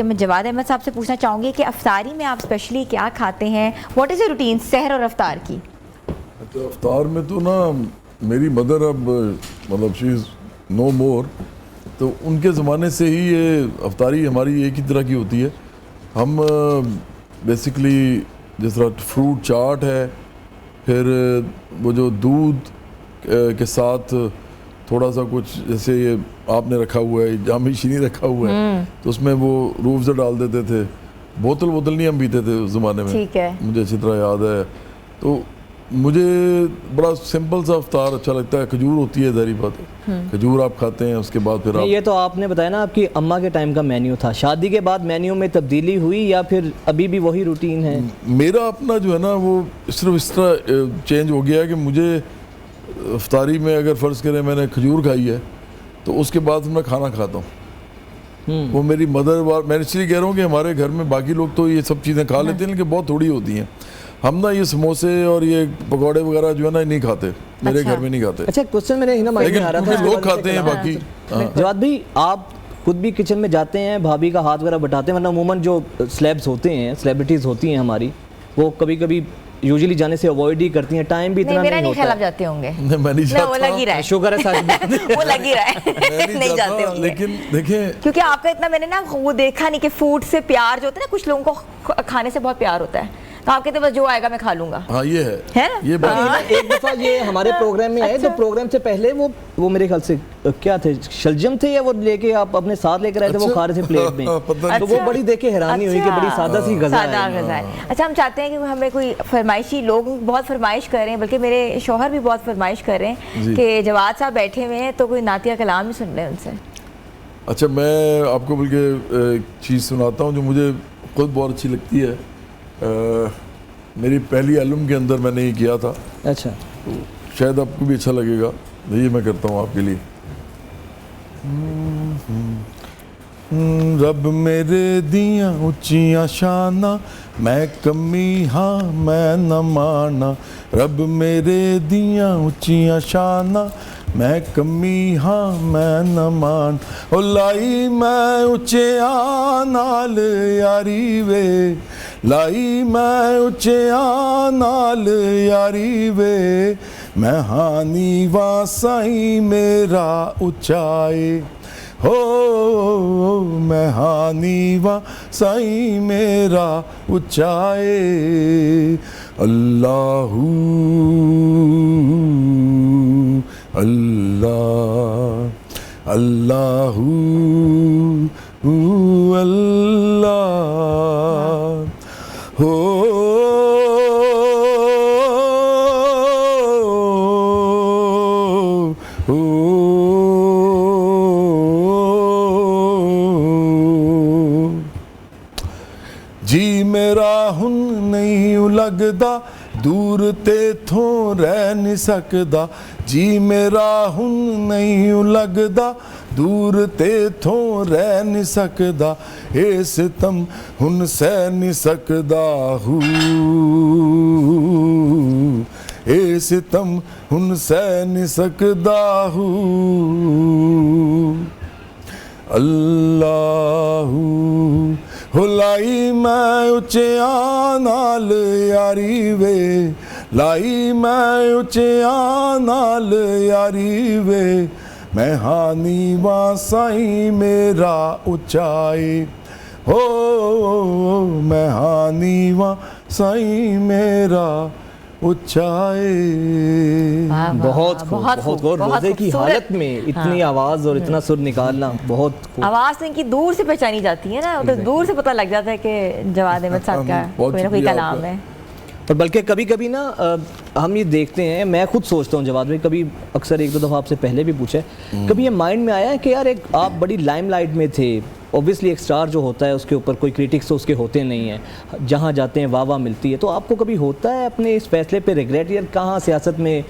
میں جواد احمد صاحب سے پوچھنا چاہوں گی کہ افطاری میں آپ اسپیشلی کیا کھاتے ہیں؟ واٹ از اے روٹین سحر اور افطار کی؟ اچھا، افطار میں تو نا میری مدر اب مطلب شی از نو مور، تو ان کے زمانے سے ہی یہ افطاری ہماری ایک ہی طرح کی ہوتی ہے. ہم بیسکلی جس طرح فروٹ چاٹ ہے، پھر وہ جو دودھ کے ساتھ تھوڑا سا کچھ جیسے یہ آپ نے رکھا ہوا ہے، جامی شینی رکھا ہوا ہے، تو اس میں وہ روح افزا ڈال دیتے تھے. بوتل نہیں ہم پیتے تھے اس زمانے میں، ٹھیک ہے، مجھے اچھی طرح یاد ہے. تو مجھے بڑا سمپل سا افطار اچھا لگتا ہے. کھجور ہوتی ہے، ظاہری بات ہے، کھجور آپ کھاتے ہیں، اس کے بعد پھر آپ یہ تو آپ نے بتایا نا آپ کی اماں کے ٹائم کا مینیو تھا، شادی کے بعد مینیو میں تبدیلی ہوئی یا پھر ابھی بھی وہی روٹین ہے؟ میرا اپنا جو ہے نا وہ صرف اس طرح چینج ہو گیا ہے کہ مجھے افطاری میں اگر فرض کریں میں نے کھجور کھائی ہے تو اس کے بعد میں کھانا کھاتا ہوں. وہ میری مدر، میں اس لیے کہہ رہا ہوں کہ ہمارے گھر میں باقی لوگ تو یہ سب چیزیں کھا لیتے ہیں لیکن بہت تھوڑی ہوتی ہیں. ہم نا یہ سموسے اور یہ پکوڑے وغیرہ جو ہے نا نہیں کھاتے، میرے گھر میں نہیں کھاتے. اچھا، کوسچن میرے نا مائنڈ میں آ رہا تھا، لوگ کھاتے ہیں باقی. جواد بھائی، آپ خود بھی کچن میں جاتے ہیں، بھابھی کا ہاتھ وغیرہ بٹاتے ہیں؟ ورنہ عموماً جو سلیبس ہوتے ہیں، سیلیبریٹیز ہوتی ہیں ہماری، وہ کبھی کبھی یوزلی جانے سے اوائڈ ہی کرتی ہیں، ٹائم بھی اتنا نہیں ہوتا. خیال جاتے ہوں گے. میں نہیں جاتا، وہ لگ ہی رہا ہے، شکر ہے ساتھ وہ لگ ہی رہا ہے نہیں جاتے ہوں گے. لیکن دیکھیں، کیونکہ آپ کا اتنا میں نے نا وہ دیکھا نہیں کہ فوڈ سے پیار جو ہوتا ہے نا، کچھ لوگوں کو کھانے سے بہت پیار ہوتا ہے، تو آپ کہتے ہیں بس جو آئے گا میں کھا لوں گا. ہاں یہ ہے یہ بات. ایک دفعہ یہ ہمارے پروگرام میں آئے تو پروگرام سے پہلے وہ میرے خیال سے کیا تھے، شلجم تھے یا وہ لے کے آپ اپنے ساتھ لے کر آئے تھے، وہ کھا رہے تھے پلیٹ میں، تو وہ بڑی دیکھ کے حیرانی ہوئی کہ بڑی سادہ سی غذا ہے. اچھا، ہم چاہتے ہیں کہ ہمیں کوئی فرمائشی، لوگ بہت فرمائش کر رہے ہیں، بلکہ میرے شوہر بھی بہت فرمائش کر رہے ہیں کہ جواد صاحب بیٹھے ہوئے ہیں تو کوئی نعتیہ کلام ہی سن لیں ان سے. اچھا، میں آپ کو بلکہ ایک چیز سناتا ہوں جو مجھے خود بہت اچھی لگتی ہے. میری پہلی ایلبم کے اندر میں نے یہ کیا تھا. اچھا، تو شاید آپ کو بھی اچھا لگے گا، یہ میں کرتا ہوں آپ کے لیے. رب میرے دیاں اچیاں شاناں، میں کمی ہاں میں نہ مانا. رب میرے دیاں اچیاں شاناں، میں کمی ہاں میں نہ مان. او لائی میں اچیاں نال یاری وے، لائی میں اچیاں نال یاری وے. میں ہانی وا سائیں میرا اچائے، ہو میں ہانی وا سائیں میرا اچائے. اللہ اللہ اللہ اللہ ہو جی میرا ہن نہیں لگدا، دور تے تھوں رہ نہیں سکدا. جی میرا ہن نہیں لگدا، دور تے تھوں رہ نہیں سکدا. اے ستم ہن سہ نہیں سکدا ہو، اے ستم ہن سہ نہیں سکدا ہو. اللہ ہو لائی میں اچیاں نال یاری وے، لائی میں اچیاں نال یاری وے. میں ہانی وا سائیں میرا اچائے، ہو میں ہانی وا سائیں میرا اچائے. بہت بہت روزے کی حالت میں اتنی آواز اور اتنا سر نکالنا بہت آواز ان کی دور سے پہچانی جاتی ہے نا، دور سے پتہ لگ جاتا ہے کہ جواد احمد صاحب کا کوئی نہ کوئی کلام ہے. اور بلکہ کبھی کبھی نا ہم یہ دیکھتے ہیں، میں خود سوچتا ہوں جواد بھائی، کبھی اکثر ایک دو دفعہ آپ سے پہلے بھی پوچھا ہے، کبھی یہ مائنڈ میں آیا ہے کہ یار ایک آپ بڑی لائم لائٹ میں تھے، اوبویسلی ایک سٹار جو ہوتا ہے اس کے اوپر کوئی کریٹکس تو اس کے ہوتے نہیں ہیں، جہاں جاتے ہیں واہ واہ ملتی ہے، تو آپ کو کبھی ہوتا ہے اپنے اس فیصلے پہ ریگریٹ؟ یار کہاں سیاست میں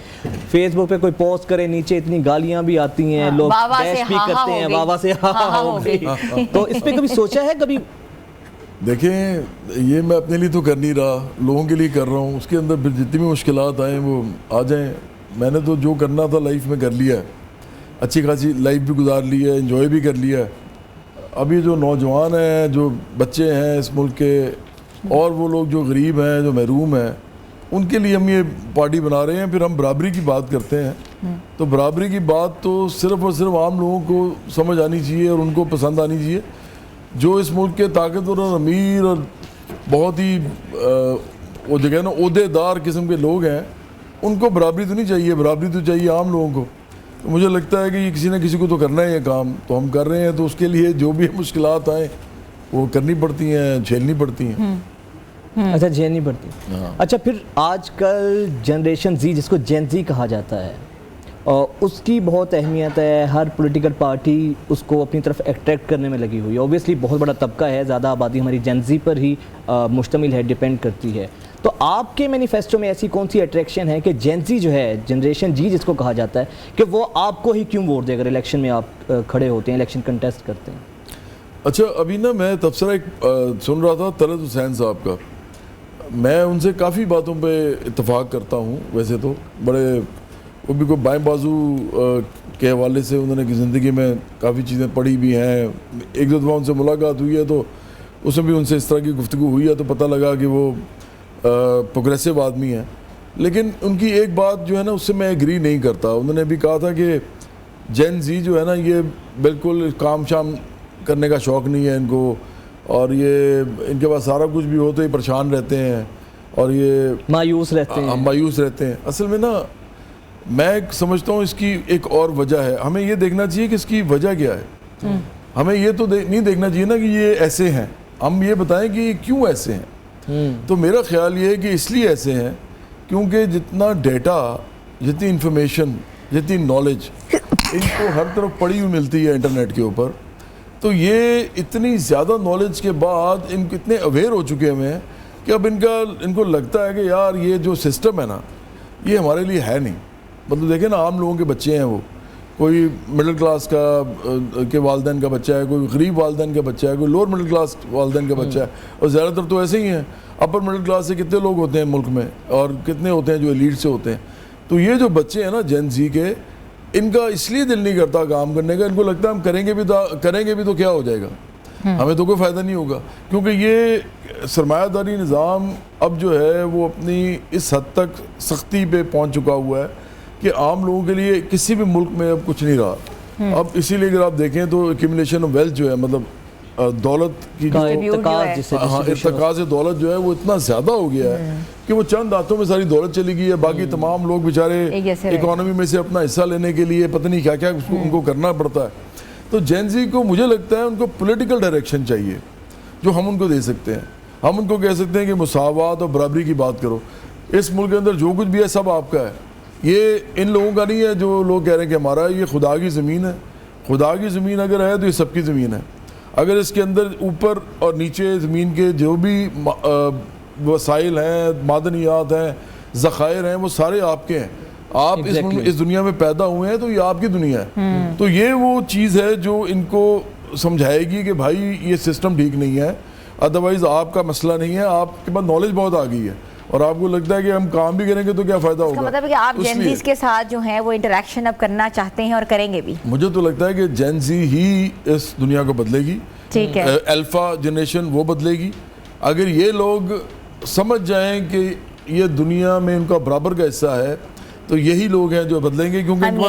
فیس بک پہ کوئی پوسٹ کرے نیچے اتنی گالیاں بھی آتی ہیں، لوگ بیش بھی کرتے ہیں، واہ واہ سے ہاں ہو گئی، تو اس پہ کبھی سوچا ہے کبھی؟ دیکھیں، یہ میں اپنے لیے تو کر نہیں رہا، لوگوں کے لیے کر رہا ہوں. اس کے اندر پھر جتنی بھی مشکلات آئیں وہ آ جائیں. میں نے تو جو کرنا تھا لائف میں کر لیا ہے، اچھی خاصی لائف بھی گزار لی ہے، انجوائے بھی کر لیا ہے. اب یہ جو نوجوان ہیں, جو بچے ہیں اس ملک کے, اور وہ لوگ جو غریب ہیں, جو محروم ہیں, ان کے لیے ہم یہ پارٹی بنا رہے ہیں. پھر ہم برابری کی بات کرتے ہیں تو برابری کی بات تو صرف اور صرف عام لوگوں کو سمجھ آنی چاہیے اور ان کو پسند آنی چاہیے. جو اس ملک کے طاقتور اور امیر اور بہت ہی وہ جگہ نا عہدے دار قسم کے لوگ ہیں, ان کو برابری تو نہیں چاہیے, برابری تو چاہیے عام لوگوں کو. تو مجھے لگتا ہے کہ یہ کسی نہ کسی کو تو کرنا ہے یہ کام, تو ہم کر رہے ہیں. تو اس کے لیے جو بھی مشکلات آئیں وہ کرنی پڑتی ہیں, جھیلنی پڑتی ہیں. اچھا, جھیلنی پڑتی. اچھا, پھر آج کل جنریشن زی, جس کو جین زی کہا جاتا ہے, اور اس کی بہت اہمیت ہے. ہر پولیٹیکل پارٹی اس کو اپنی طرف اٹریکٹ کرنے میں لگی ہوئی ہے. اوبیسلی بہت بڑا طبقہ ہے, زیادہ آبادی ہماری جین زی پر ہی مشتمل ہے, ڈیپینڈ کرتی ہے. تو آپ کے مینیفیسٹو میں ایسی کون سی اٹریکشن ہے کہ جین زی جو ہے, جنریشن جی جس کو کہا جاتا ہے, کہ وہ آپ کو ہی کیوں ووٹ دے اگر الیکشن میں آپ کھڑے ہوتے ہیں, الیکشن کنٹیسٹ کرتے ہیں؟ اچھا, ابھی نا میں تبصرہ ایک سن رہا تھا طلعت حسین صاحب کا. میں ان سے کافی باتوں پہ اتفاق کرتا ہوں. ویسے تو بڑے وہ بھی کوئی بائیں بازو کے حوالے سے انہوں نے زندگی میں کافی چیزیں پڑھی بھی ہیں. ایک دو دفعہ ان سے ملاقات ہوئی ہے تو اس میں بھی ان سے اس طرح کی گفتگو ہوئی ہے تو پتہ لگا کہ وہ پروگریسو آدمی ہیں. لیکن ان کی ایک بات جو ہے نا اس سے میں ایگری نہیں کرتا. انہوں نے بھی کہا تھا کہ جین زی جو ہے نا یہ بالکل کام شام کرنے کا شوق نہیں ہے ان کو, اور یہ ان کے پاس سارا کچھ بھی ہو تو یہ پریشان رہتے ہیں اور یہ مایوس رہتے ہیں. مایوس رہتے ہیں. اصل میں نا میں سمجھتا ہوں اس کی ایک اور وجہ ہے. ہمیں یہ دیکھنا چاہیے کہ اس کی وجہ کیا ہے. ہمیں یہ تو نہیں دیکھنا چاہیے نا کہ یہ ایسے ہیں, ہم یہ بتائیں کہ یہ کیوں ایسے ہیں. تو میرا خیال یہ ہے کہ اس لیے ایسے ہیں کیونکہ جتنا ڈیٹا, جتنی انفارمیشن, جتنی نالج ان کو ہر طرف پڑی ہوئی ملتی ہے انٹرنیٹ کے اوپر, تو یہ اتنی زیادہ نالج کے بعد ان کو اتنے اویئر ہو چکے ہوئے ہیں کہ اب ان کو لگتا ہے کہ یار یہ جو سسٹم ہے نا یہ ہمارے لیے ہے نہیں. مطلب دیکھیں نا, عام لوگوں کے بچے ہیں, وہ کوئی مڈل کلاس کے والدین کا بچہ ہے, کوئی غریب والدین کا بچہ ہے, کوئی لوور مڈل کلاس والدین کا بچہ ہے, اور زیادہ تر تو ایسے ہی ہیں. اپر مڈل کلاس سے کتنے لوگ ہوتے ہیں ملک میں, اور کتنے ہوتے ہیں جو ایلیٹ سے ہوتے ہیں. تو یہ جو بچے ہیں نا جین زی کے, ان کا اس لیے دل نہیں کرتا کام کرنے کا. ان کو لگتا ہے ہم کریں گے بھی تو کیا ہو جائے گا, ہمیں تو کوئی فائدہ نہیں ہوگا. کیونکہ یہ سرمایہ داری نظام اب جو ہے وہ اپنی اس حد تک سختی پہ پہنچ چکا ہوا ہے کہ عام لوگوں کے لیے کسی بھی ملک میں اب کچھ نہیں رہا. اب اسی لیے اگر آپ دیکھیں تو ایکیومولیشن آف ویلتھ جو ہے, مطلب دولت کی ارتکاز دولت جو ہے وہ اتنا زیادہ ہو گیا ہے کہ وہ چند ہاتھوں میں ساری دولت چلی گئی ہے. باقی تمام لوگ بیچارے اکانومی میں سے اپنا حصہ لینے کے لیے پتہ نہیں کیا کیا ان کو کرنا پڑتا ہے. تو جین زی کو مجھے لگتا ہے ان کو پولیٹیکل ڈائریکشن چاہیے جو ہم ان کو دے سکتے ہیں. ہم ان کو کہہ سکتے ہیں کہ مساوات اور برابری کی بات کرو. اس ملک کے اندر جو کچھ بھی ہے سب آپ کا ہے, یہ ان لوگوں کا نہیں ہے جو لوگ کہہ رہے ہیں کہ ہمارا. یہ خدا کی زمین ہے. خدا کی زمین اگر ہے تو یہ سب کی زمین ہے. اگر اس کے اندر اوپر اور نیچے زمین کے جو بھی وسائل ہیں, معدنیات ہیں, ذخائر ہیں, وہ سارے آپ کے ہیں. آپ اس دنیا میں پیدا ہوئے ہیں تو یہ آپ کی دنیا ہے. تو یہ وہ چیز ہے جو ان کو سمجھائے گی کہ بھائی یہ سسٹم ٹھیک نہیں ہے. ادروائز آپ کا مسئلہ نہیں ہے, آپ کے پاس نالج بہت آ گئی ہے اور آپ کو لگتا ہے کہ ہم کام بھی کریں گے تو کیا فائدہ ہوگا. مطلب ہے کہ آپ جین زیز کے ساتھ جو ہیں وہ انٹریکشن اب کرنا چاہتے ہیں اور کریں گے بھی. مجھے تو لگتا ہے کہ جین زی ہی اس دنیا کو بدلے گی. ٹھیک ہے, الفا جنریشن وہ بدلے گی. اگر یہ لوگ سمجھ جائیں کہ یہ دنیا میں ان کا برابر کا حصہ ہے تو یہی لوگ ہیں جو بدلیں گے, کیونکہ